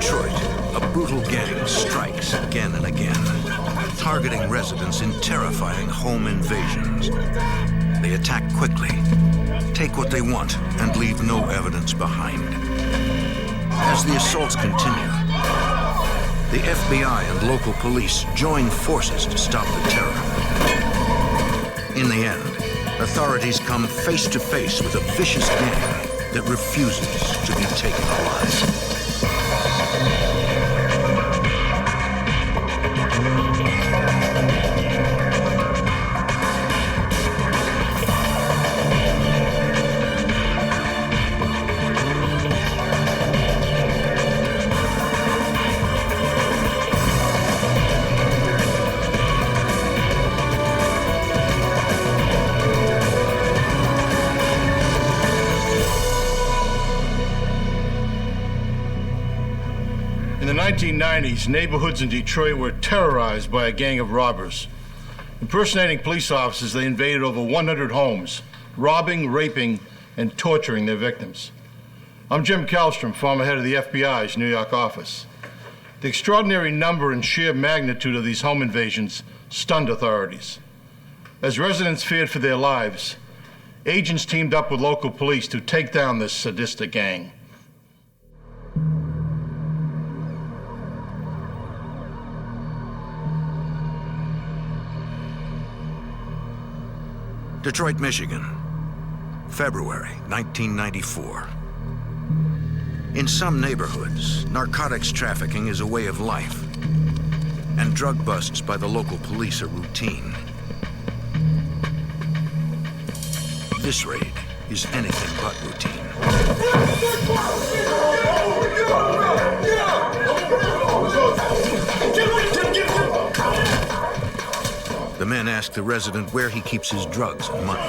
Detroit, a brutal gang strikes again and again, targeting residents in terrifying home invasions. They attack quickly, take what they want, and leave no evidence behind. As the assaults continue, the FBI and local police join forces to stop the terror. In the end, authorities come face to face with a vicious gang that refuses to be taken alive. In the 1990s, neighborhoods in Detroit were terrorized by a gang of robbers. Impersonating police officers, they invaded over 100 homes, robbing, raping, and torturing their victims. I'm Jim Kallstrom, former head of the FBI's New York office. The extraordinary number and sheer magnitude of these home invasions stunned authorities. As residents feared for their lives, agents teamed up with local police to take down this sadistic gang. Detroit, Michigan, February 1994. In some neighborhoods, narcotics trafficking is a way of life, and drug busts by the local police are routine. This raid is anything but routine. The men ask the resident where he keeps his drugs and money.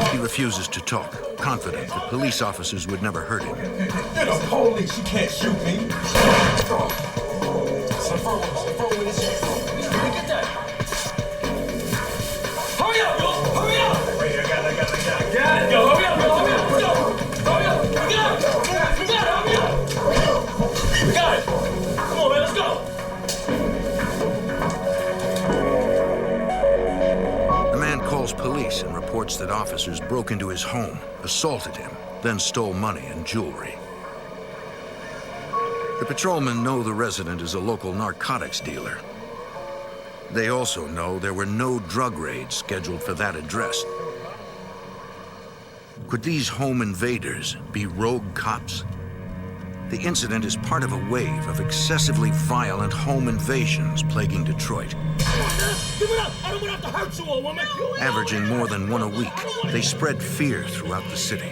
He refuses to talk, confident that police officers would never hurt him. You're the police, you can't shoot me. Hurry up, yo! Hurry up! Wait, I got it. Yo, hurry up, hurry up, let's go! Hurry up! We got it! Hurry up! We got it! Come on, man, let's go! The man calls police and reports that officers broke into his home, assaulted him, then stole money and jewelry. The patrolmen know the resident is a local narcotics dealer. They also know there were no drug raids scheduled for that address. Could these home invaders be rogue cops? The incident is part of a wave of excessively violent home invasions plaguing Detroit. Give it up! I don't want to have to hurt you, old woman! Averaging more than one a week, they spread fear throughout the city.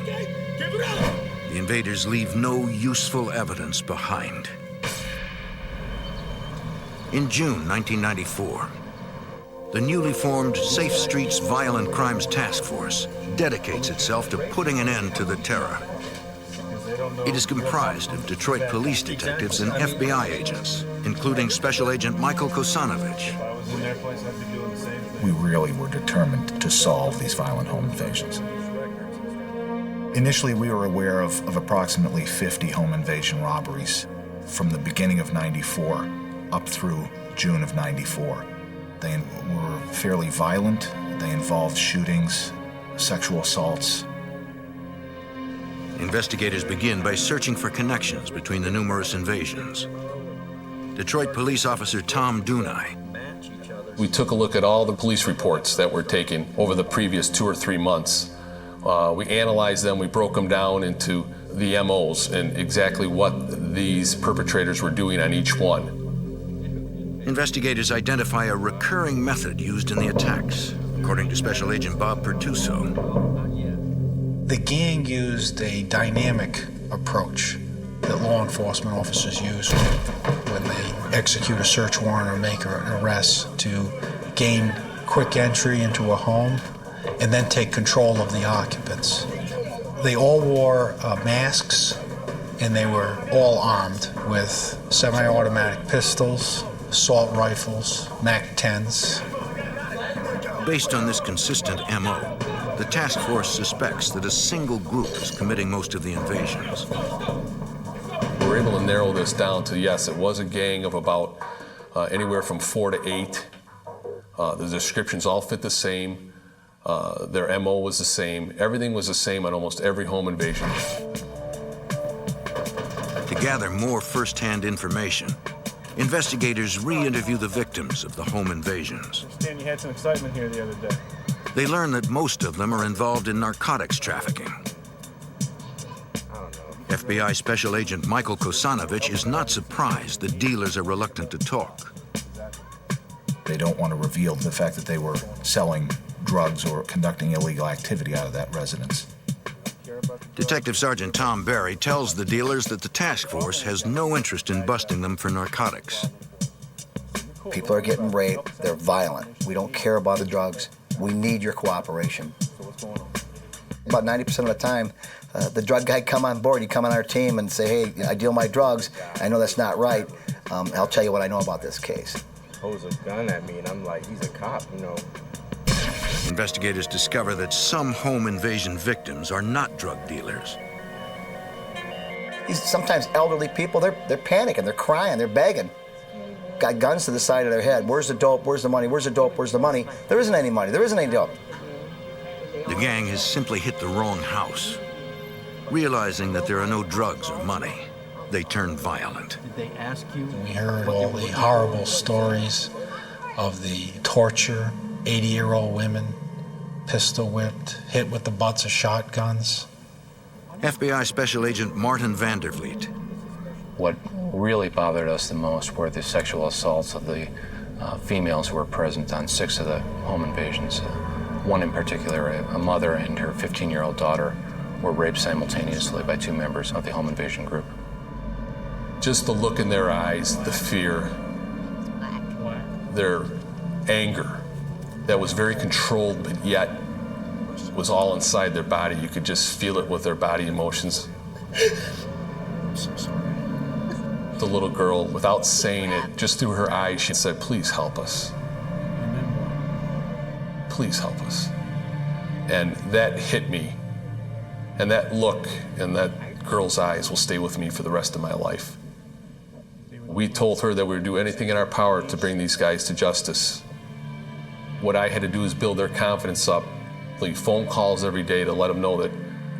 Give it up! The invaders leave no useful evidence behind. In June 1994, the newly formed Safe Streets Violent Crimes Task Force dedicates itself to putting an end to the terror. It is comprised of Detroit police detectives and FBI agents, including Special Agent Michael Kosanovich. We really were determined to solve these violent home invasions. Initially, we were aware of approximately 50 home invasion robberies from the beginning of '94 up through June of '94. They were fairly violent. They involved shootings, sexual assaults. Investigators begin by searching for connections between the numerous invasions. Detroit police officer Tom Dunai. We took a look at all the police reports that were taken over the previous 2 or 3 months. We analyzed them, we broke them down into the MOs and exactly what these perpetrators were doing on each one. Investigators identify a recurring method used in the attacks, according to Special Agent Bob Pertuso. The gang used a dynamic approach that law enforcement officers use when they execute a search warrant or make an arrest to gain quick entry into a home and then take control of the occupants. They all wore masks and they were all armed with semi-automatic pistols, assault rifles, MAC-10s. Based on this consistent MO, The task force suspects that a single group is committing most of the invasions. We were able to narrow this down to, yes, it was a gang of about anywhere from 4 to 8. The descriptions all fit the same. Their MO was the same. Everything was the same on almost every home invasion. To gather more first-hand information, investigators re-interview the victims of the home invasions. I understand you had some excitement here the other day. They learn that most of them are involved in narcotics trafficking. FBI Special Agent Michael Kosanovich is not surprised that dealers are reluctant to talk. They don't want to reveal the fact that they were selling drugs or conducting illegal activity out of that residence. Detective Sergeant Tom Barry tells the dealers that the task force has no interest in busting them for narcotics. People are getting raped. They're violent. We don't care about the drugs. We need your cooperation. About 90% of the time, the drug guy come on board. You come on our team and say, hey, I deal my drugs. I know that's not right. I'll tell you what I know about this case. Pose a gun at me, and I'm like, he's a cop, you know. Investigators discover that some home invasion victims are not drug dealers. These sometimes elderly people, they're panicking, they're crying, they're begging. Got guns to the side of their head. Where's the dope? Where's the money? Where's the dope? Where's the money? There isn't any money. There isn't any dope. The gang has simply hit the wrong house. Realizing that there are no drugs or money, they turn violent. Did they ask you? We heard all the horrible stories of the torture, 80-year-old women, pistol whipped, hit with the butts of shotguns. FBI Special Agent Martin Vandervliet. What really bothered us the most were the sexual assaults of the females who were present on 6 of the home invasions. One in particular, a mother and her 15-year-old daughter, were raped simultaneously by 2 members of the home invasion group. Just the look in their eyes, the fear, their anger, that was very controlled, but yet was all inside their body. You could just feel it with their body emotions. I'm so sorry. The little girl, without saying it, just through her eyes, she said, please help us. Please help us. And that hit me. And that look in that girl's eyes will stay with me for the rest of my life. We told her that we would do anything in our power to bring these guys to justice. What I had to do is build their confidence up, leave phone calls every day to let them know that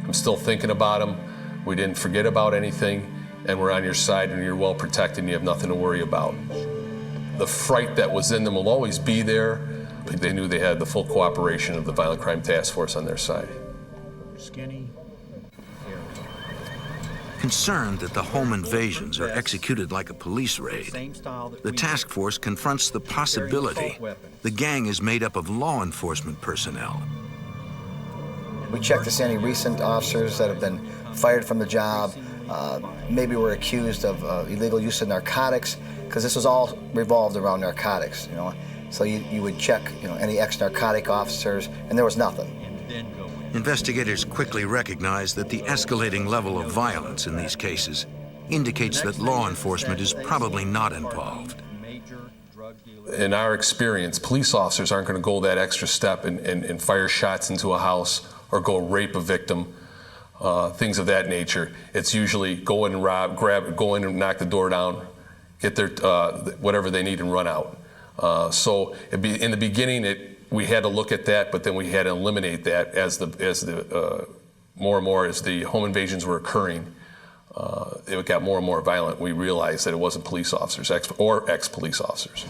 I'm still thinking about them, we didn't forget about anything, and we're on your side and you're well protected and you have nothing to worry about. The fright that was in them will always be there, but they knew they had the full cooperation of the Violent Crime Task Force on their side. Skinny. Concerned that the home invasions are executed like a police raid, the task force confronts the possibility the gang is made up of law enforcement personnel. We check to see any recent officers that have been fired from the job, maybe were accused of illegal use of narcotics, because this was all revolved around narcotics, you know. So you would check, you know, any ex-narcotic officers, and there was nothing. Investigators quickly recognize that the escalating level of violence in these cases indicates that law enforcement is probably not involved. In our experience, police officers aren't going to go that extra step and fire shots into a house or go rape a victim, things of that nature. It's usually go in and rob, go in and knock the door down, get their whatever they need and run out. So in the beginning, we had to look at that, but then we had to eliminate that as the more and more as the home invasions were occurring. It got more and more violent. We realized that it wasn't police officers or ex-police officers.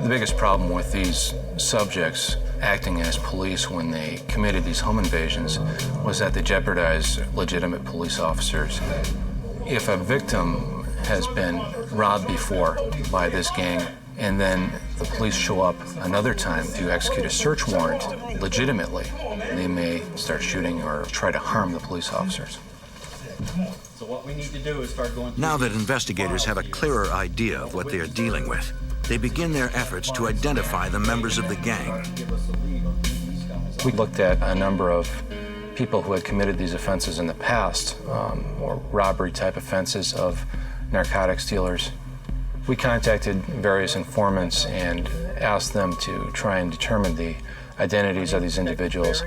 The biggest problem with these subjects acting as police when they committed these home invasions was that they jeopardized legitimate police officers. If a victim has been robbed before by this gang, and then the police show up another time to execute a search warrant legitimately, they may start shooting or try to harm the police officers. So what we need to do is start going through. Now that investigators have a clearer idea of what they are dealing with, they begin their efforts to identify the members of the gang. We looked at a number of people who had committed these offenses in the past, or robbery-type offenses of narcotics dealers. We contacted various informants and asked them to try and determine the identities of these individuals.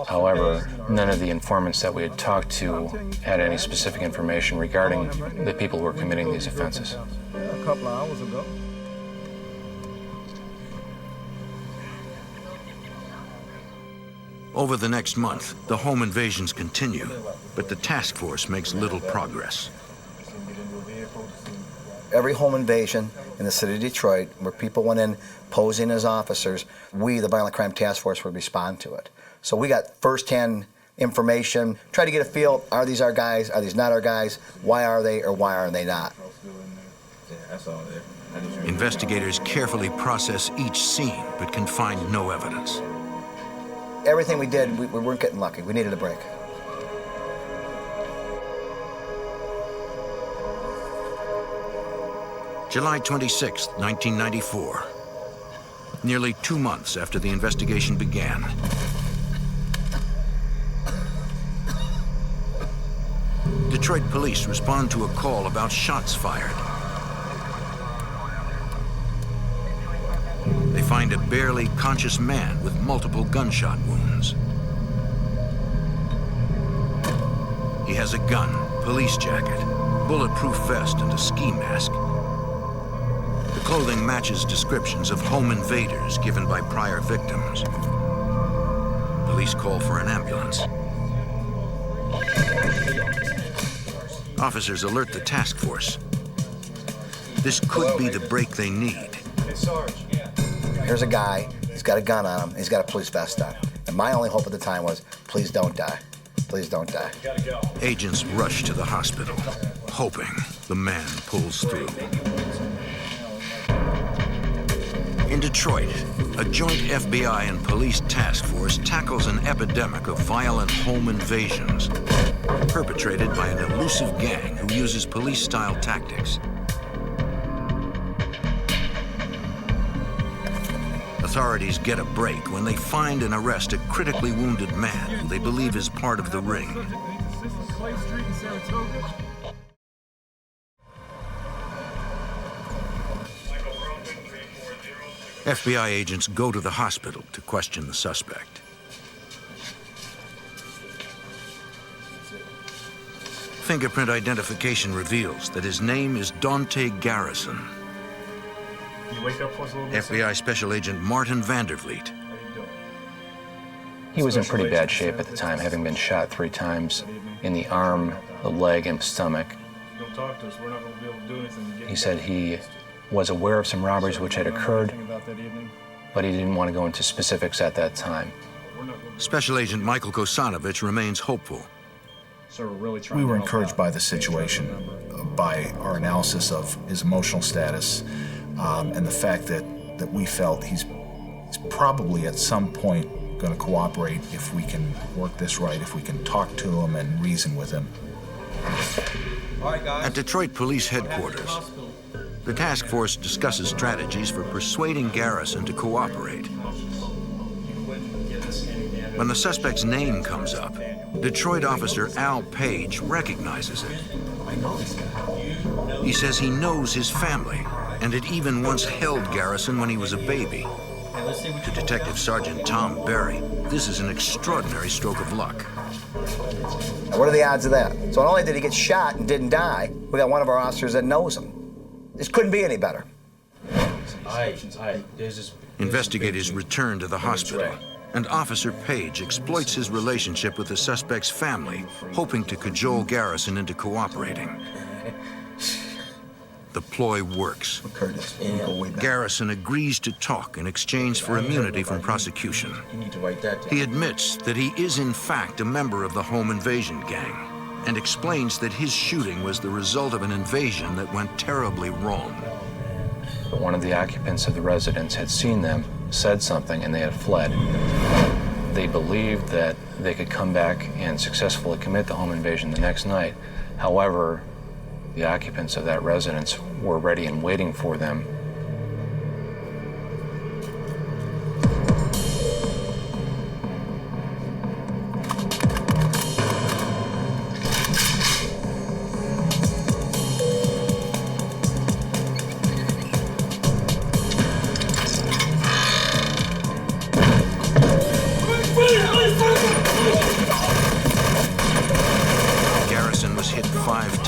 However, none of the informants that we had talked to had any specific information regarding the people who were committing these offenses. A couple of hours ago. Over the next month, the home invasions continue, but the task force makes little progress. Every home invasion in the city of Detroit where people went in posing as officers, we, the Violent Crime Task Force, would respond to it. So we got first-hand information, try to get a feel, are these our guys, are these not our guys, why are they or why are they not? Investigators carefully process each scene, but can find no evidence. Everything we did, we weren't getting lucky. We needed a break. July 26, 1994. Nearly 2 months after the investigation began. Detroit police respond to a call about shots fired. They find a barely conscious man with multiple gunshot wounds. He has a gun, police jacket, bulletproof vest, and a ski mask. The clothing matches descriptions of home invaders given by prior victims. Police call for an ambulance. Officers alert the task force. This could be the break they need. Here's a guy, he's got a gun on him, he's got a police vest on. And my only hope at the time was, please don't die. Please don't die. Agents rush to the hospital, hoping the man pulls through. In Detroit, a joint FBI and police task force tackles an epidemic of violent home invasions perpetrated by an elusive gang who uses police-style tactics. Authorities get a break when they find and arrest a critically wounded man who they believe is part of the ring. FBI agents go to the hospital to question the suspect. Fingerprint identification reveals that his name is Dante Garrison. You wake up for us a little bit? FBI Special Agent Martin Vandervliet. He was in pretty bad shape at the time, having been shot 3 times in the arm, the leg, and stomach. Don't talk to us. We're not going to be able to do anything to get He said he was aware of some robberies which had occurred, but he didn't want to go into specifics at that time. Special Agent Michael Kosanovich remains hopeful. We were encouraged by the situation, by our analysis of his emotional status, and the fact that we felt he's probably at some point going to cooperate if we can work this right, if we can talk to him and reason with him. At Detroit Police Headquarters, the task force discusses strategies for persuading Garrison to cooperate. When the suspect's name comes up, Detroit officer Al Page recognizes it. He says he knows his family and had even once held Garrison when he was a baby. To Detective Sergeant Tom Berry, this is an extraordinary stroke of luck. What are the odds of that? So not only did he get shot and didn't die, we got one of our officers that knows him. This couldn't be any better. Investigators return to the hospital, and Officer Page exploits his relationship with the suspect's family, hoping to cajole Garrison into cooperating. The ploy works. Garrison agrees to talk in exchange for immunity from prosecution. He admits that he is in fact a member of the home invasion gang and explains that his shooting was the result of an invasion that went terribly wrong. One of the occupants of the residence had seen them, said something, and they had fled. They believed that they could come back and successfully commit the home invasion the next night. However, the occupants of that residence were ready and waiting for them.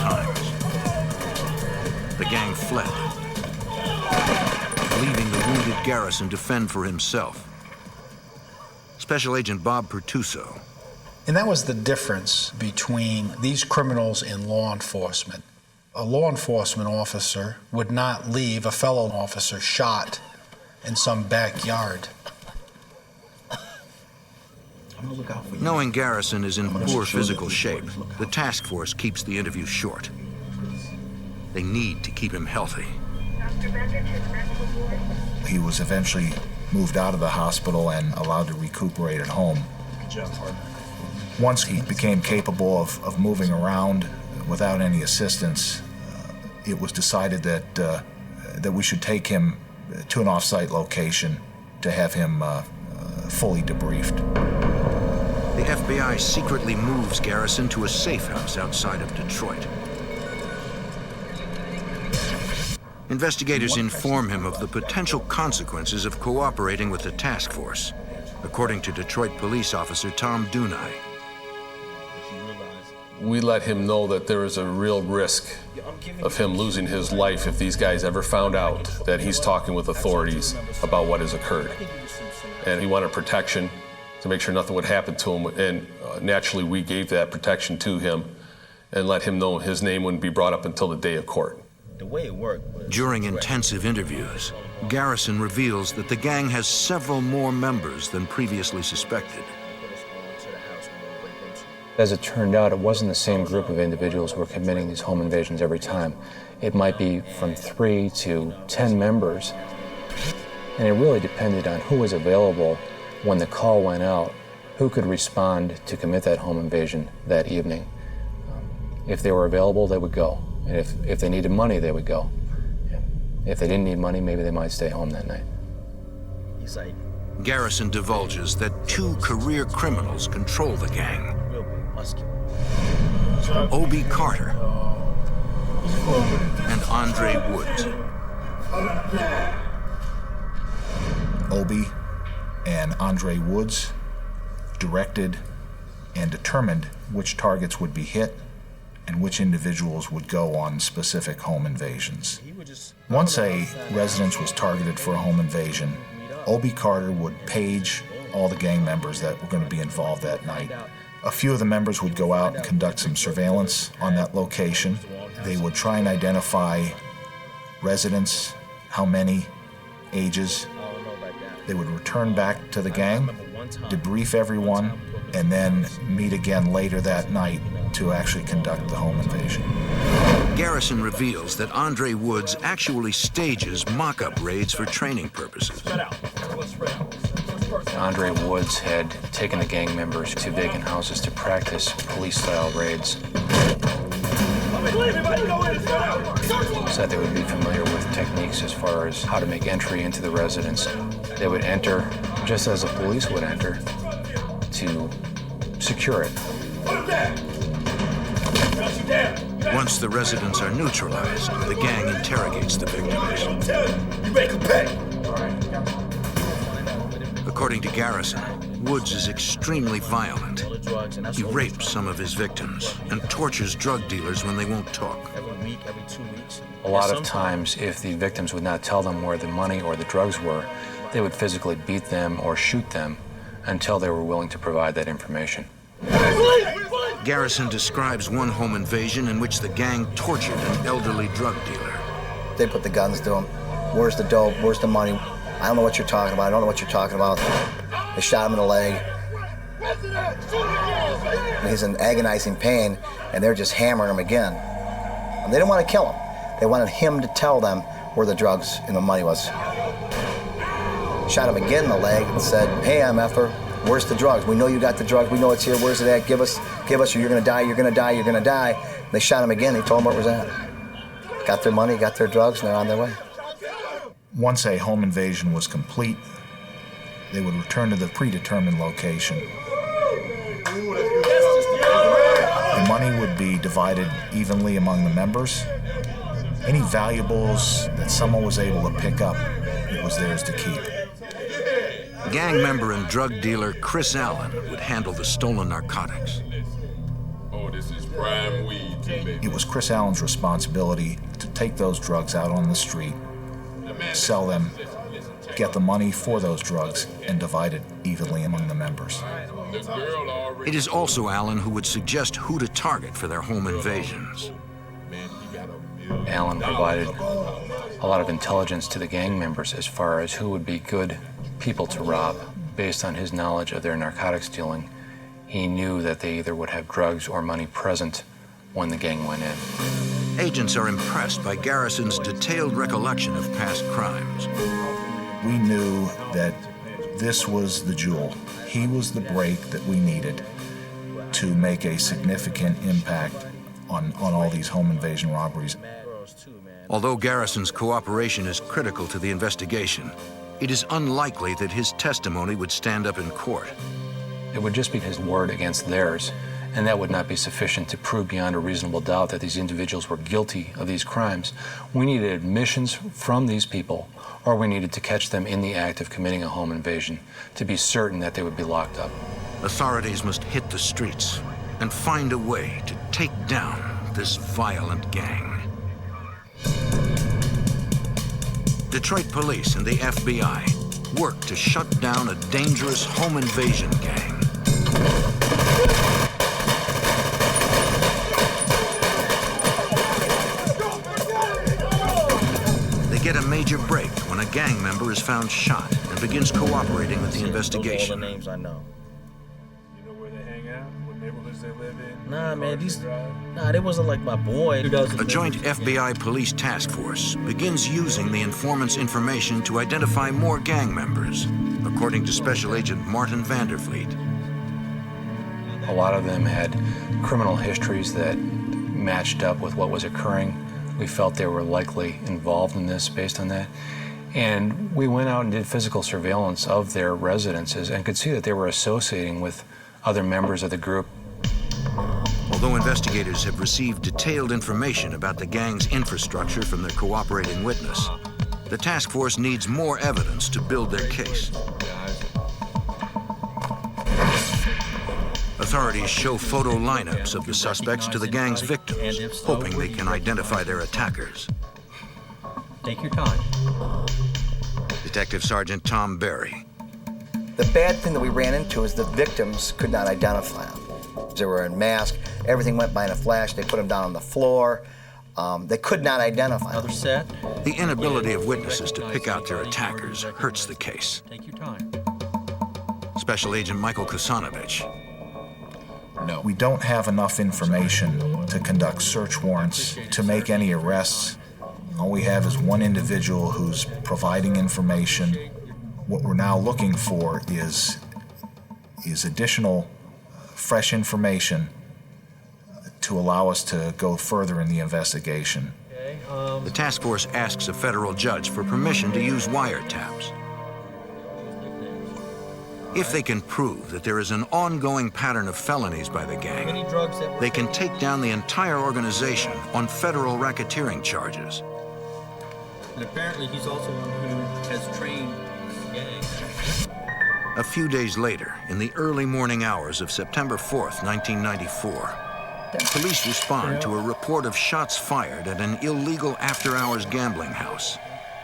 times. The gang fled, leaving the wounded Garrison to fend for himself. Special Agent Bob Pertuso. And that was the difference between these criminals and law enforcement. A law enforcement officer would not leave a fellow officer shot in some backyard. Knowing Garrison is in poor physical shape, the task force keeps the interview short. They need to keep him healthy. He was eventually moved out of the hospital and allowed to recuperate at home. Once he became capable of moving around without any assistance, it was decided that we should take him to an off-site location to have him fully debriefed. The FBI secretly moves Garrison to a safe house outside of Detroit. Investigators inform him of the potential consequences of cooperating with the task force, according to Detroit police officer Tom Dunai. We let him know that there is a real risk of him losing his life if these guys ever found out that he's talking with authorities about what has occurred. And he wanted protection to make sure nothing would happen to him, and naturally we gave that protection to him and let him know his name wouldn't be brought up until the day of court. The way it worked. During intensive interviews, Garrison reveals that the gang has several more members than previously suspected. As it turned out, it wasn't the same group of individuals who were committing these home invasions every time. It might be from 3 to 10 members. And it really depended on who was available when the call went out, who could respond to commit that home invasion that evening. If they were available, they would go. And if they needed money, they would go. If they didn't need money, maybe they might stay home that night. He's like, Garrison divulges that 2 career criminals control the gang. real big, muscular. Obie Carter and Andre Woods. Obie and Andre Woods directed and determined which targets would be hit and which individuals would go on specific home invasions. Once a residence was targeted for a home invasion, Obie Carter would page all the gang members that were going to be involved that night. A few of the members would go out and conduct some surveillance on that location. They would try and identify residents, how many, ages. They would return back to the gang, debrief everyone, and then meet again later that night to actually conduct the home invasion. Garrison reveals that Andre Woods actually stages mock-up raids for training purposes. Andre Woods had taken the gang members to vacant houses to practice police-style raids, so that they would be familiar with techniques as far as how to make entry into the residence. They would enter just as the police would enter to secure it. Once the residents are neutralized, the gang interrogates the victims. According to Garrison, Woods is extremely violent. He rapes some of his victims and tortures drug dealers when they won't talk. Every week, every 2 weeks. A lot of times, if the victims would not tell them where the money or the drugs were, they would physically beat them or shoot them until they were willing to provide that information. Garrison describes one home invasion in which the gang tortured an elderly drug dealer. They put the guns to him. Where's the dope? Where's the money? I don't know what you're talking about. I don't know what you're talking about. They shot him in the leg. And he's in agonizing pain, and they're just hammering him again. And they didn't want to kill him. They wanted him to tell them where the drugs and the money was. Shot him again in the leg and said, "Hey, MFer, where's the drugs? We know you got the drugs. We know it's here. Where's it at? Give us, or you're gonna die, you're gonna die, you're gonna die." And they shot him again. They told him where it was at. Got their money, got their drugs, and they're on their way. Once a home invasion was complete, they would return to the predetermined location. The money would be divided evenly among the members. Any valuables that someone was able to pick up, it was theirs to keep. Gang member and drug dealer Chris Allen would handle the stolen narcotics. This is prime weed, baby. It was Chris Allen's responsibility to take those drugs out on the street, sell them, get the money for those drugs, and divide it evenly among the members. It is also Allen who would suggest who to target for their home invasions. Allen provided a lot of intelligence to the gang members as far as who would be good people to rob. Based on his knowledge of their narcotics dealing, he knew that they either would have drugs or money present when the gang went in. Agents are impressed by Garrison's detailed recollection of past crimes. We knew that this was the jewel. He was the break that we needed to make a significant impact on all these home invasion robberies. Although Garrison's cooperation is critical to the investigation, it is unlikely that his testimony would stand up in court. It would just be his word against theirs, and that would not be sufficient to prove beyond a reasonable doubt that these individuals were guilty of these crimes. We needed admissions from these people, or we needed to catch them in the act of committing a home invasion to be certain that they would be locked up. Authorities must hit the streets and find a way to take down this violent gang. Detroit police and the FBI work to shut down a dangerous home invasion gang. They get a major break when a gang member is found shot and begins cooperating with the investigation. Those are all the names I know. You know where they hang out? What neighborhoods they live in? Nah, man, they wasn't like my boy. A joint FBI police task force begins using the informant's information to identify more gang members, according to Special Agent Martin Vandervliet. A lot of them had criminal histories that matched up with what was occurring. We felt they were likely involved in this based on that. And we went out and did physical surveillance of their residences and could see that they were associating with other members of the group. Although investigators have received detailed information about the gang's infrastructure from their cooperating witness, the task force needs more evidence to build their case. Authorities show photo lineups of the suspects to the gang's victims, hoping they can identify their attackers. Take your time. Detective Sergeant Tom Berry. The bad thing that we ran into is the victims could not identify them. They were in masks. Everything went by in a flash. They put them down on the floor. They could not identify them. Another set. The inability of witnesses to pick out their attackers hurts the case. Take your time. Special Agent Michael Kusanovich. No. We don't have enough information to conduct search warrants, to make any arrests. All we have is one individual who's providing information. What we're now looking for is additional fresh information to allow us to go further in the investigation. The task force asks a federal judge for permission to use wiretaps. If they can prove that there is an ongoing pattern of felonies by the gang, they can take down the entire organization on federal racketeering charges. And apparently he's also one who has trained gangs. A few days later, in the early morning hours of September 4th, 1994, police respond to a report of shots fired at an illegal after-hours gambling house.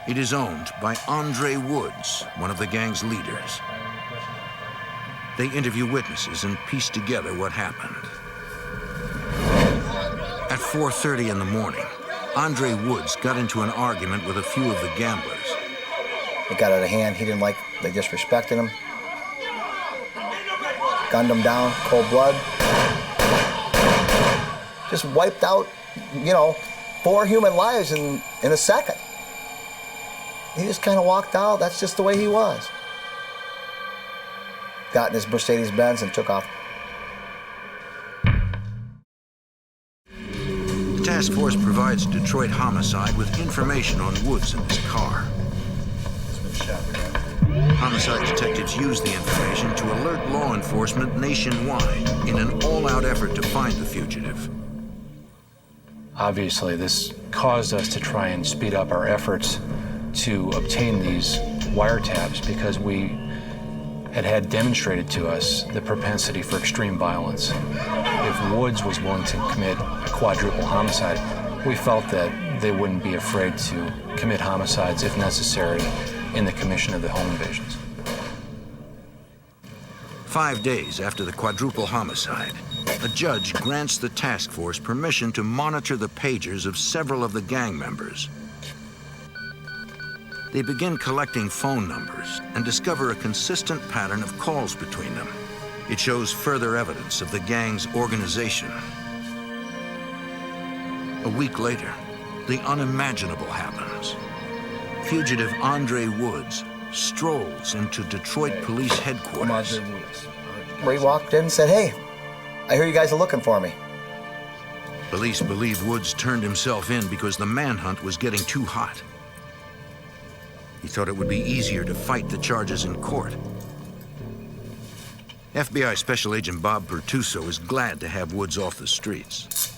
It is owned by Andre Woods, one of the gang's leaders. They interview witnesses and piece together what happened. At 4:30 in the morning, Andre Woods got into an argument with a few of the gamblers. It got out of hand. He didn't like, they disrespected him. Gunned him down, cold blood. Just wiped out, 4 human lives in a second. He just kind of walked out. That's just the way he was. Got in his Mercedes-Benz and took off. The task force provides Detroit Homicide with information on Woods and his car. Homicide detectives use the information to alert law enforcement nationwide in an all-out effort to find the fugitive. Obviously, this caused us to try and speed up our efforts to obtain these wiretaps because we had demonstrated to us the propensity for extreme violence. If Woods was willing to commit a quadruple homicide, we felt that they wouldn't be afraid to commit homicides if necessary in the commission of the home invasions. 5 days after the quadruple homicide, a judge grants the task force permission to monitor the pagers of several of the gang members. They begin collecting phone numbers and discover a consistent pattern of calls between them. It shows further evidence of the gang's organization. A week later, the unimaginable happens. Fugitive Andre Woods strolls into Detroit Police Headquarters. Ray walked in and said, "Hey, I hear you guys are looking for me." Police believe Woods turned himself in because the manhunt was getting too hot. He thought it would be easier to fight the charges in court. FBI Special Agent Bob Pertuso is glad to have Woods off the streets.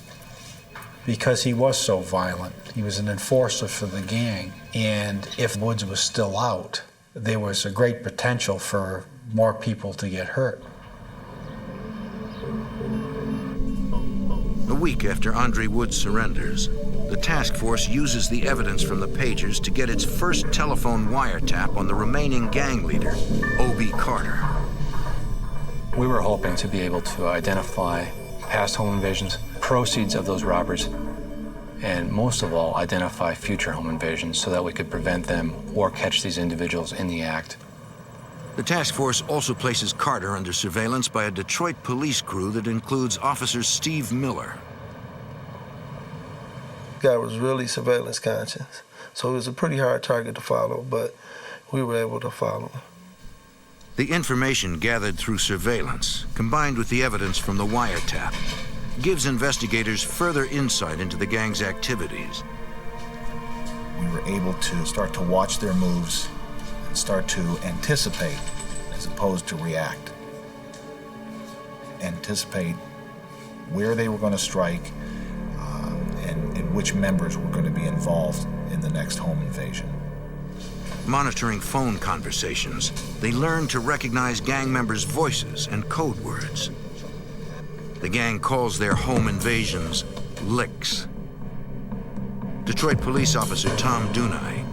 Because he was so violent, he was an enforcer for the gang, and if Woods was still out, there was a great potential for more people to get hurt. A week after Andre Woods surrenders, the task force uses the evidence from the pagers to get its first telephone wiretap on the remaining gang leader, O.B. Carter. We were hoping to be able to identify past home invasions, proceeds of those robberies, and most of all, identify future home invasions so that we could prevent them or catch these individuals in the act. The task force also places Carter under surveillance by a Detroit police crew that includes Officer Steve Miller. The guy was really surveillance conscious, so it was a pretty hard target to follow, but we were able to follow him. The information gathered through surveillance, combined with the evidence from the wiretap, gives investigators further insight into the gang's activities. We were able to start to watch their moves and start to anticipate as opposed to react. Anticipate where they were going to strike and which members were going to be involved in the next home invasion. Monitoring phone conversations, they learned to recognize gang members' voices and code words. The gang calls their home invasions licks. Detroit police officer Tom Dunai.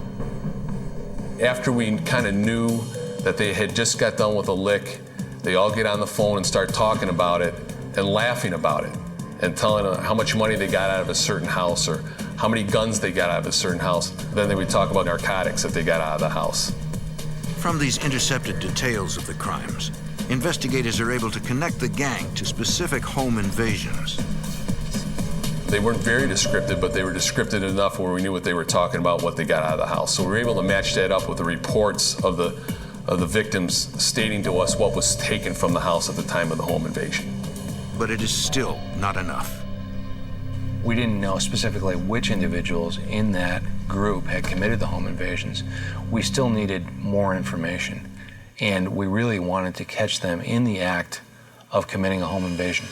After we kind of knew that they had just got done with a lick, they all get on the phone and start talking about it and laughing about it and telling how much money they got out of a certain house or how many guns they got out of a certain house. Then they would talk about narcotics that they got out of the house. From these intercepted details of the crimes, investigators are able to connect the gang to specific home invasions. They weren't very descriptive, but they were descriptive enough where we knew what they were talking about, what they got out of the house. So we were able to match that up with the reports of the victims stating to us what was taken from the house at the time of the home invasion. But it is still not enough. We didn't know specifically which individuals in that group had committed the home invasions. We still needed more information, and we really wanted to catch them in the act of committing a home invasion.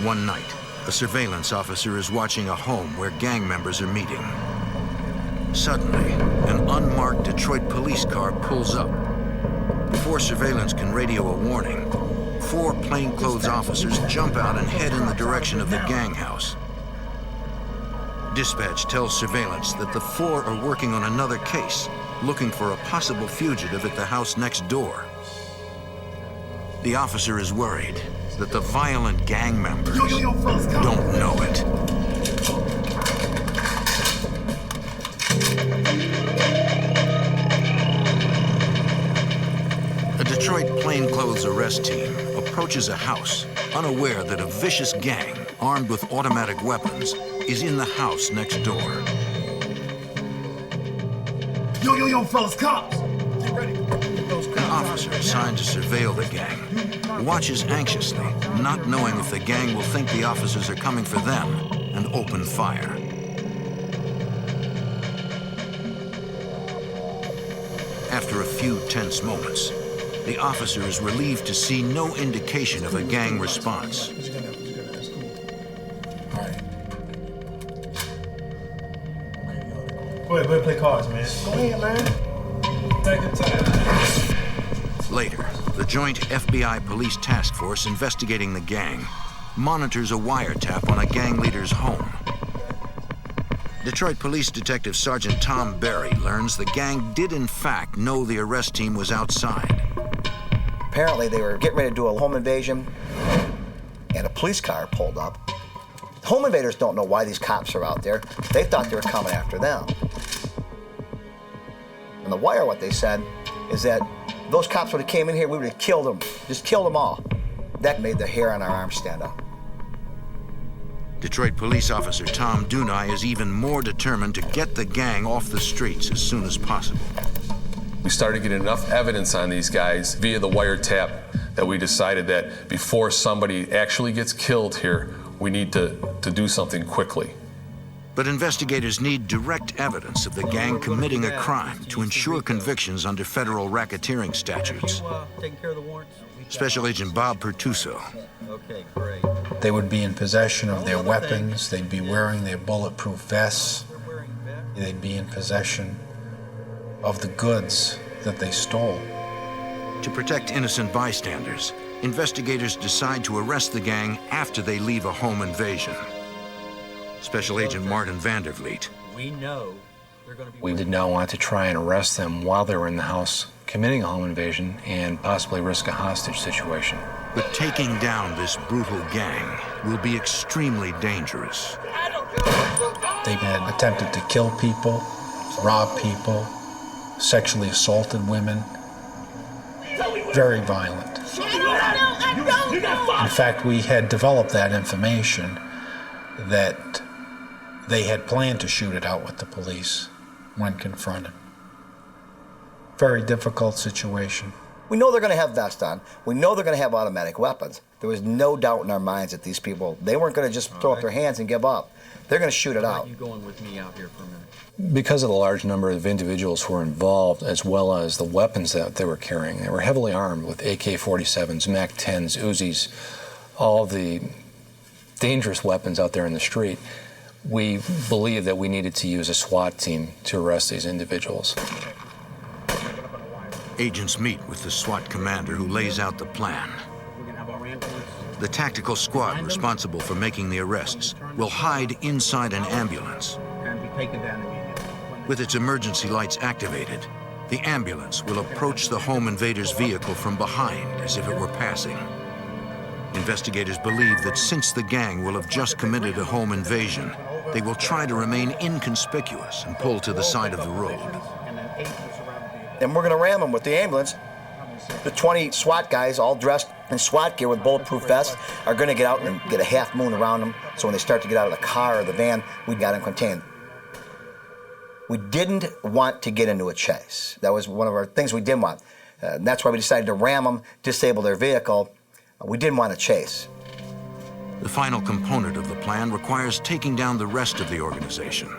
One night, a surveillance officer is watching a home where gang members are meeting. Suddenly, an unmarked Detroit police car pulls up. Before surveillance can radio a warning, 4 plainclothes officers jump out and head in the direction of the gang house. Dispatch tells surveillance that the 4 are working on another case, looking for a possible fugitive at the house next door. The officer is worried that the violent gang members don't know it. A Detroit plainclothes arrest team approaches a house, unaware that a vicious gang, armed with automatic weapons, is in the house next door. Yo, fellas, cops! Get ready. An officer assigned to surveil the gang watches anxiously, not knowing if the gang will think the officers are coming for them and open fire. After a few tense moments, the officer is relieved to see no indication of a gang response. Go ahead, play cards, man. Go ahead, man. Take your time. Later, the joint FBI police task force investigating the gang monitors a wiretap on a gang leader's home. Detroit Police Detective Sergeant Tom Berry learns the gang did in fact know the arrest team was outside. Apparently they were getting ready to do a home invasion, and a police car pulled up. Home invaders don't know why these cops are out there. They thought they were coming after them. On the wire, what they said is that those cops would have came in here, we would have killed them, just killed them all. That made the hair on our arms stand up. Detroit police officer Tom Dunai is even more determined to get the gang off the streets as soon as possible. We started getting enough evidence on these guys via the wiretap that we decided that before somebody actually gets killed here, we need to do something quickly. But investigators need direct evidence of the gang committing a crime to ensure convictions under federal racketeering statutes. Taking care of the warrants? Special Agent Bob Pertuso. Okay, great. They would be in possession of their weapons, they'd be wearing their bulletproof vests, they'd be in possession of the goods that they stole. To protect innocent bystanders, investigators decide to arrest the gang after they leave a home invasion. Special Agent Martin Vandervliet. We know they're going to be... We did not want to try and arrest them while they were in the house committing a home invasion and possibly risk a hostage situation. But taking down this brutal gang will be extremely dangerous. They had attempted to kill people, rob people, sexually assaulted women. Very violent. In fact, we had developed that information that they had planned to shoot it out with the police when confronted. Very difficult situation. We know they're going to have vests on. We know they're going to have automatic weapons. There was no doubt in our minds that these people, they weren't going to just throw up their hands and give up. They're going to shoot it out. You going with me out here for a minute? Because of the large number of individuals who were involved, as well as the weapons that they were carrying, they were heavily armed with AK-47s, MAC-10s, Uzis, all the dangerous weapons out there in the street. We believed that we needed to use a SWAT team to arrest these individuals. Agents meet with the SWAT commander who lays out the plan. The tactical squad responsible for making the arrests will hide inside an ambulance. With its emergency lights activated, the ambulance will approach the home invader's vehicle from behind as if it were passing. Investigators believe that since the gang will have just committed a home invasion, they will try to remain inconspicuous and pull to the side of the road. And we're going to ram them with the ambulance. The 20 SWAT guys, all dressed in SWAT gear with bulletproof vests, are going to get out and get a half moon around them, so when they start to get out of the car or the van, we got them contained. We didn't want to get into a chase. That was one of our things we didn't want. That's why we decided to ram them, disable their vehicle. We didn't want to chase. The final component of the plan requires taking down the rest of the organization.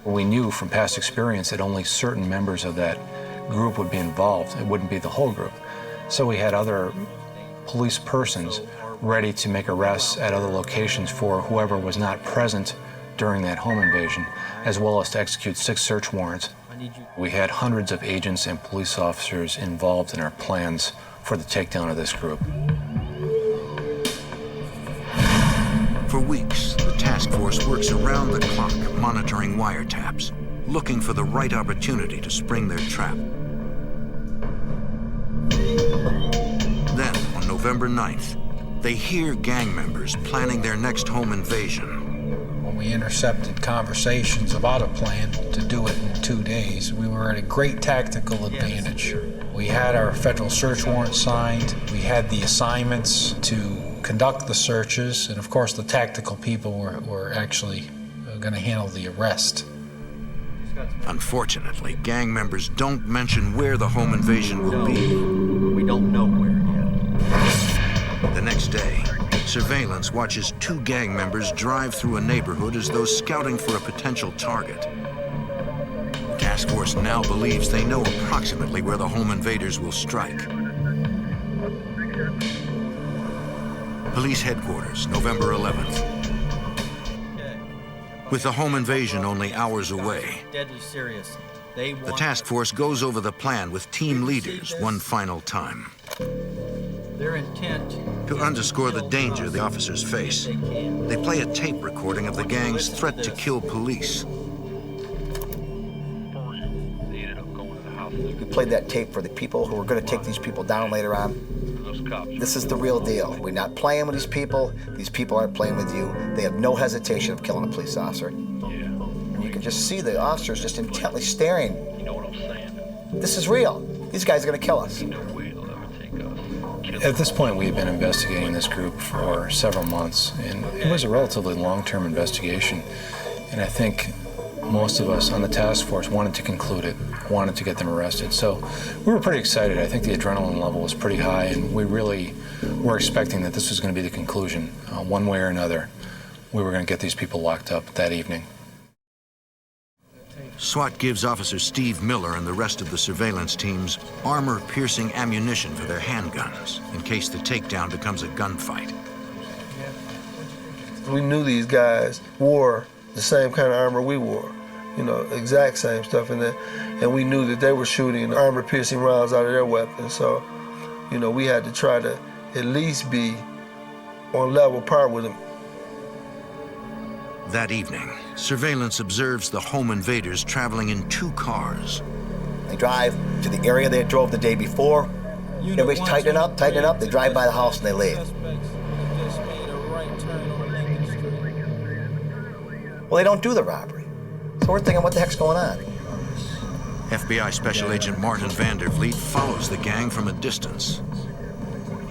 We knew from past experience that only certain members of that group would be involved. It wouldn't be the whole group. So we had other police persons ready to make arrests at other locations for whoever was not present during that home invasion, as well as to execute 6 search warrants. We had hundreds of agents and police officers involved in our plans for the takedown of this group. For weeks, the task force works around the clock, monitoring wiretaps, looking for the right opportunity to spring their trap. Then, on November 9th, they hear gang members planning their next home invasion. When we intercepted conversations about a plan to do it in 2 days, we were at a great tactical advantage. We had our federal search warrant signed. We had the assignments to conduct the searches, and of course the tactical people were actually going to handle the arrest. Unfortunately, gang members don't mention where the home invasion will be. We don't know where yet. The next day, surveillance watches 2 gang members drive through a neighborhood as though scouting for a potential target. The task force now believes they know approximately where the home invaders will strike. Police headquarters, November 11th. With the home invasion only hours away, Deadly serious. The task force goes over the plan with team leaders one final time. Their intent To underscore the danger the officers face, they play a tape recording of the gang's threat to kill police. We played that tape for the people who were going to take these people down later on. This is the real deal. We're not playing with these people. These people aren't playing with you. They have no hesitation of killing a police officer. And you can just see the officers just intently staring. This is real. These guys are going to kill us. At this point, we had been investigating this group for several months, and it was a relatively long-term investigation. And I think most of us on the task force wanted to conclude it, wanted to get them arrested. So we were pretty excited. I think the adrenaline level was pretty high, and we really were expecting that this was going to be the conclusion. One way or another, we were going to get these people locked up that evening. SWAT gives Officer Steve Miller and the rest of the surveillance teams armor-piercing ammunition for their handguns in case the takedown becomes a gunfight. We knew these guys wore the same kind of armor we wore, you know, exact same stuff in there, and we knew that they were shooting armor-piercing rounds out of their weapons. So, you know, we had to try to at least be on level par with them. That evening, surveillance observes the home invaders traveling in 2 cars. They drive to the area they drove the day before. Everybody's tightening up. They drive by the house and they leave. Well, they don't do the robbery. So we're thinking, what the heck's going on? FBI Special Agent Martin Vandervliet follows the gang from a distance.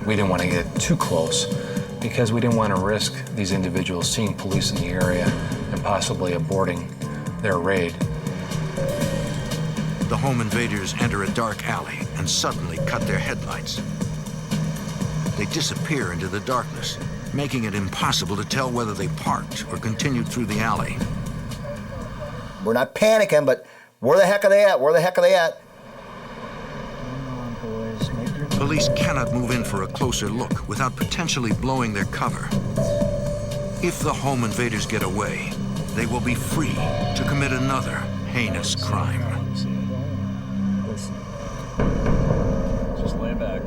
We didn't want to get too close because we didn't want to risk these individuals seeing police in the area and possibly aborting their raid. The home invaders enter a dark alley and suddenly cut their headlights. They disappear into the darkness, making it impossible to tell whether they parked or continued through the alley. We're not panicking, but where the heck are they at? Where the heck are they at? Police cannot move in for a closer look without potentially blowing their cover. If the home invaders get away, they will be free to commit another heinous crime.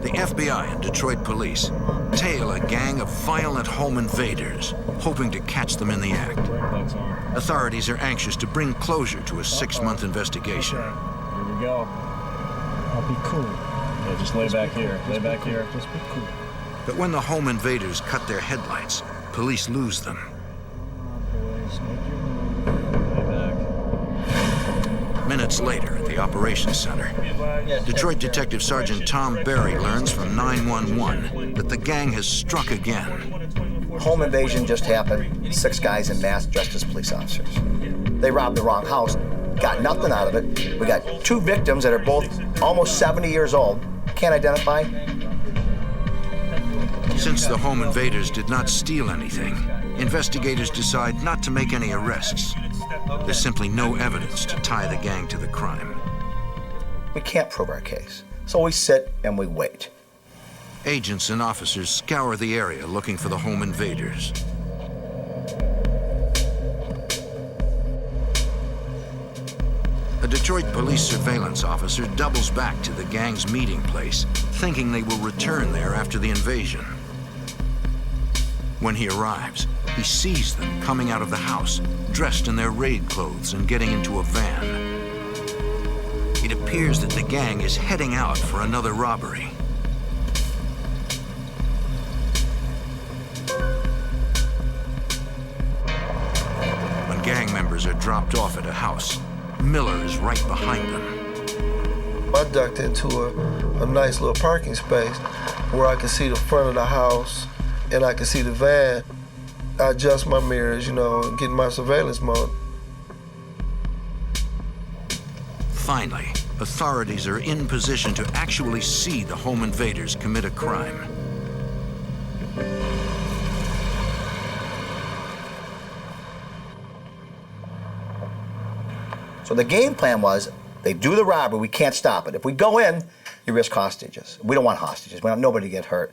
The FBI and Detroit police tail a gang of violent home invaders, hoping to catch them in the act. Authorities are anxious to bring closure to a 6-month investigation. Here we go. I'll be cool. Yeah, just lay back here. Lay back here. Just be cool. But when the home invaders cut their headlights, police lose them. Minutes later at the operations center, Detroit Detective Sergeant Tom Berry learns from 911 that the gang has struck again. Home invasion just happened. 6 guys in mask dressed as police officers. They robbed the wrong house, got nothing out of it. We got 2 victims that are both almost 70 years old. Can't identify. Since the home invaders did not steal anything, investigators decide not to make any arrests. There's simply no evidence to tie the gang to the crime. We can't prove our case, so we sit and we wait. Agents and officers scour the area looking for the home invaders. A Detroit police surveillance officer doubles back to the gang's meeting place, thinking they will return there after the invasion. When he arrives, he sees them coming out of the house, dressed in their raid clothes and getting into a van. It appears that the gang is heading out for another robbery. When gang members are dropped off at a house, Miller is right behind them. I ducked into a nice little parking space where I could see the front of the house and I could see the van. I adjust my mirrors, you know, and get in my surveillance mode. Finally, authorities are in position to actually see the home invaders commit a crime. So the game plan was, they do the robbery, we can't stop it. If we go in, you risk hostages. We don't want hostages. We want nobody to get hurt.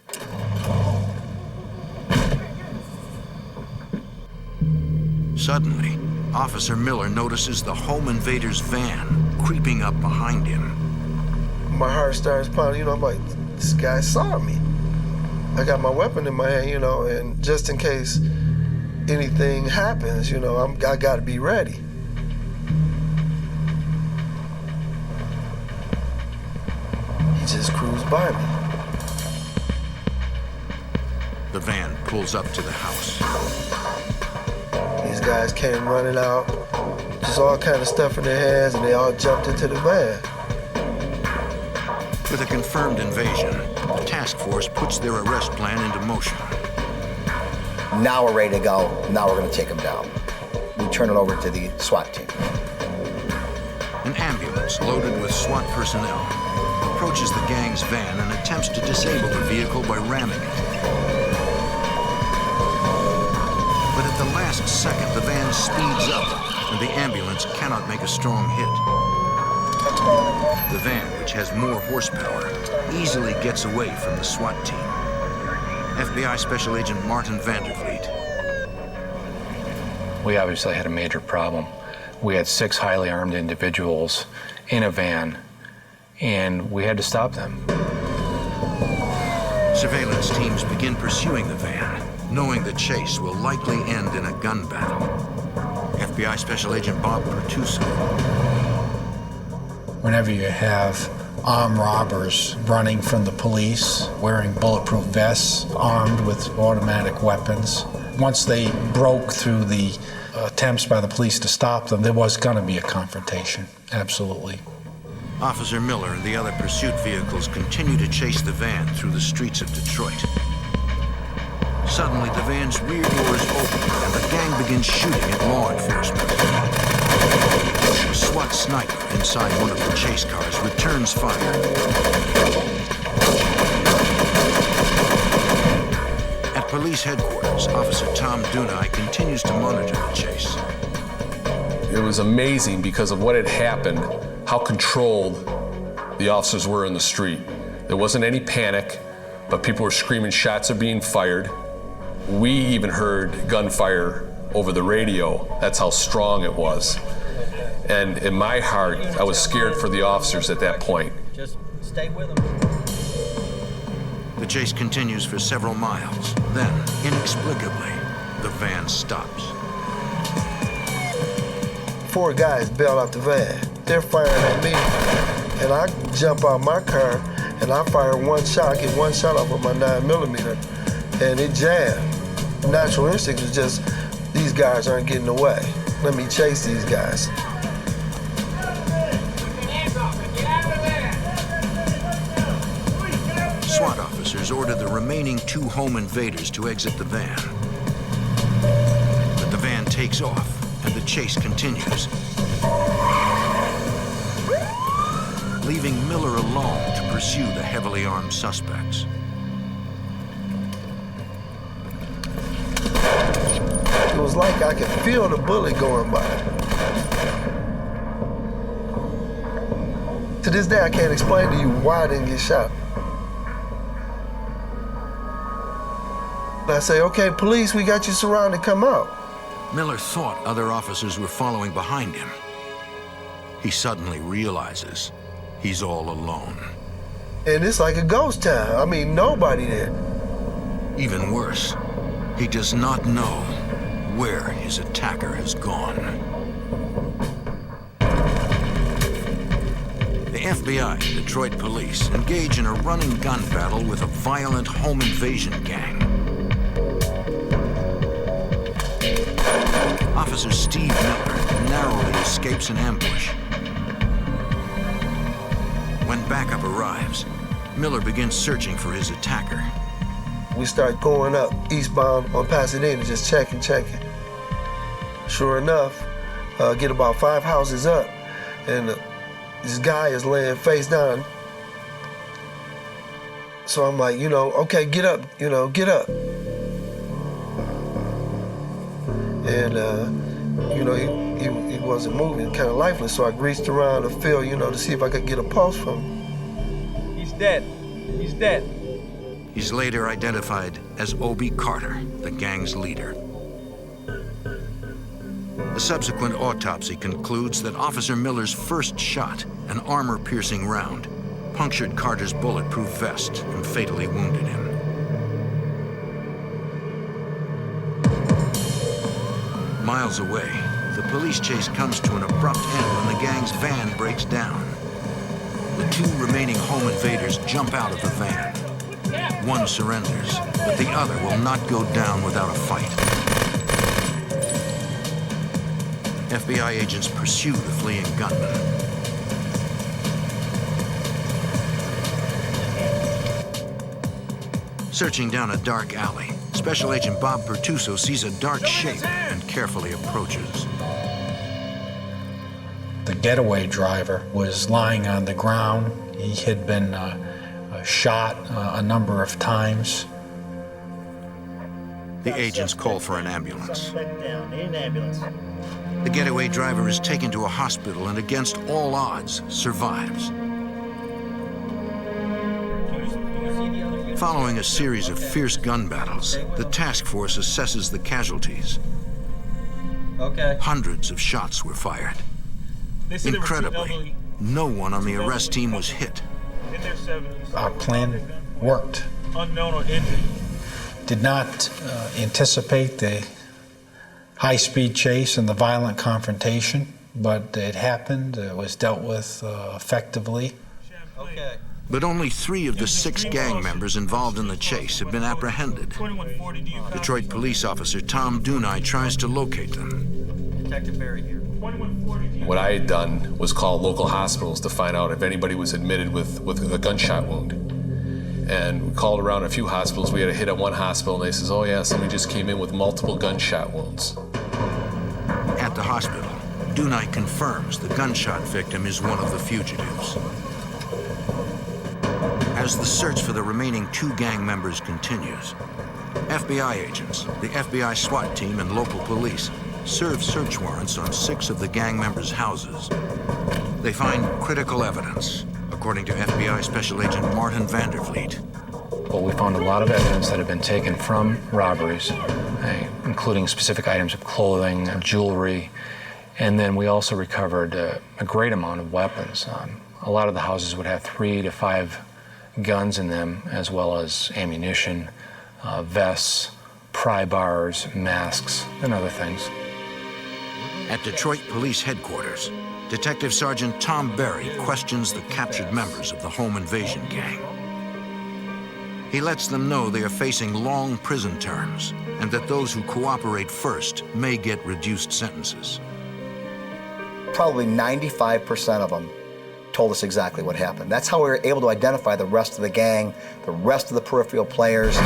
Suddenly, Officer Miller notices the home invaders' van creeping up behind him. My heart starts pounding, I'm like, this guy saw me. I got my weapon in my hand, and just in case anything happens, I gotta be ready. He just cruised by me. The van pulls up to the house. These guys came running out, just all kind of stuff in their hands, and they all jumped into the van. With a confirmed invasion, the task force puts their arrest plan into motion. Now we're ready to go. Now we're going to take them down. We turn it over to the SWAT team. An ambulance loaded with SWAT personnel approaches the gang's van and attempts to disable the vehicle by ramming it. But at the last second, the van speeds up and the ambulance cannot make a strong hit. The van, which has more horsepower, easily gets away from the SWAT team. FBI Special Agent Martin Vandervliet. We obviously had a major problem. We had 6 highly armed individuals in a van, and we had to stop them. Surveillance teams begin pursuing the van, knowing the chase will likely end in a gun battle. FBI Special Agent Bob Pertuso. Whenever you have armed robbers running from the police, wearing bulletproof vests, armed with automatic weapons, once they broke through the attempts by the police to stop them, there was going to be a confrontation, absolutely. Officer Miller and the other pursuit vehicles continue to chase the van through the streets of Detroit. Suddenly, the van's rear doors open and the gang begins shooting at law enforcement. A SWAT sniper inside one of the chase cars returns fire. At police headquarters, Officer Tom Dunai continues to monitor the chase. It was amazing because of what had happened, how controlled the officers were in the street. There wasn't any panic, but people were screaming shots are being fired. We even heard gunfire over the radio. That's how strong it was. And in my heart, I was scared for the officers at that point. Just stay with them. The chase continues for several miles. Then, inexplicably, the van stops. 4 guys bail out the van. They're firing at me, and I jump out my car, and I fire one shot. I get one shot off of my 9mm, and it jammed. Natural instinct was just, these guys aren't getting away. Let me chase these guys. SWAT officers order the remaining 2 home invaders to exit the van. But the van takes off, and the chase continues, leaving Miller alone to pursue the heavily armed suspects. It was like I could feel the bullet going by. To this day, I can't explain to you why I didn't get shot. I say, okay, police, we got you surrounded, come out. Miller thought other officers were following behind him. He suddenly realizes he's all alone. And it's like a ghost town. I mean, nobody there. Even worse, he does not know where his attacker has gone. The FBI and Detroit police engage in a running gun battle with a violent home invasion gang. Officer Steve Miller narrowly escapes an ambush. When backup arrives, Miller begins searching for his attacker. We start going up eastbound on Pasadena, just checking. Sure enough, get about 5 houses up, and this guy is laying face down. So I'm like, okay, get up, get up. And, he wasn't moving, kind of lifeless, so I greased around the field, to see if I could get a pulse from him. He's dead. He's dead. He's later identified as Obie Carter, the gang's leader. A subsequent autopsy concludes that Officer Miller's first shot, an armor-piercing round, punctured Carter's bulletproof vest and fatally wounded him. Miles away, the police chase comes to an abrupt end when the gang's van breaks down. The two remaining home invaders jump out of the van. One surrenders, but the other will not go down without a fight. FBI agents pursue the fleeing gunman. Searching down a dark alley, Special Agent Bob Pertuso sees a dark shape and carefully approaches. The getaway driver was lying on the ground. He had been shot a number of times. The agents call for an ambulance. The getaway driver is taken to a hospital and, against all odds, survives. Following a series of fierce gun battles, the task force assesses the casualties. Hundreds of shots were fired. Incredibly, no one on the arrest team was hit. Our plan worked. Unknown or injured. Did not anticipate the high-speed chase and the violent confrontation, but it happened. It was dealt with effectively. But only 3 of the 6 gang members involved in the chase have been apprehended. Detroit police officer Tom Dunai tries to locate them. Detective Barry here. What I had done was call local hospitals to find out if anybody was admitted with a gunshot wound. And we called around a few hospitals. We had a hit at one hospital, and they says, oh yeah, somebody just came in with multiple gunshot wounds. At the hospital, Dunai confirms the gunshot victim is one of the fugitives. As the search for the remaining 2 gang members continues, FBI agents, the FBI SWAT team, and local police serve search warrants on 6 of the gang members' houses. They find critical evidence, according to FBI Special Agent Martin Vandervliet. Well, we found a lot of evidence that had been taken from robberies, including specific items of clothing, jewelry, and then we also recovered a great amount of weapons. A lot of the houses would have 3 to 5 guns in them, as well as ammunition, vests, pry bars, masks, and other things. At Detroit Police Headquarters, Detective Sergeant Tom Berry questions the captured members of the home invasion gang. He lets them know they are facing long prison terms and that those who cooperate first may get reduced sentences. Probably 95% of them told us exactly what happened. That's how we were able to identify the rest of the gang, the rest of the peripheral players.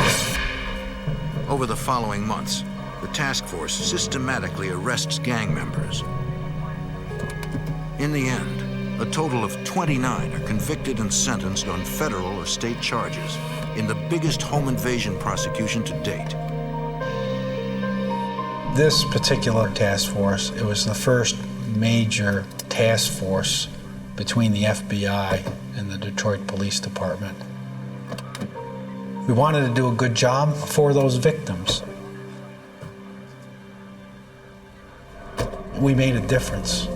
Over the following months, the task force systematically arrests gang members. In the end, a total of 29 are convicted and sentenced on federal or state charges in the biggest home invasion prosecution to date. This particular task force, it was the first major task force between the FBI and the Detroit Police Department. We wanted to do a good job for those victims. We made a difference.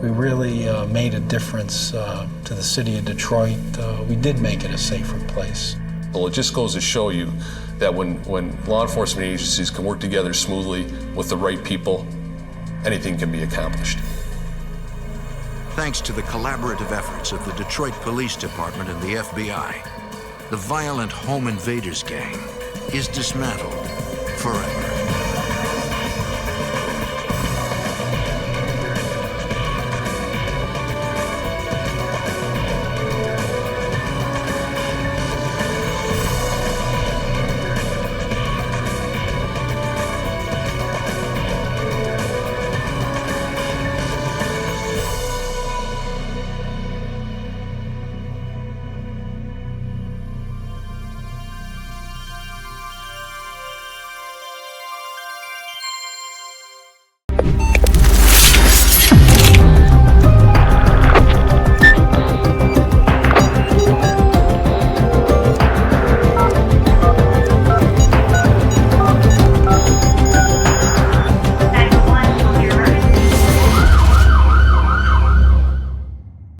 We really made a difference to the city of Detroit. We did make it a safer place. Well, it just goes to show you that when law enforcement agencies can work together smoothly with the right people, anything can be accomplished. Thanks to the collaborative efforts of the Detroit Police Department and the FBI, the violent home invaders gang is dismantled forever.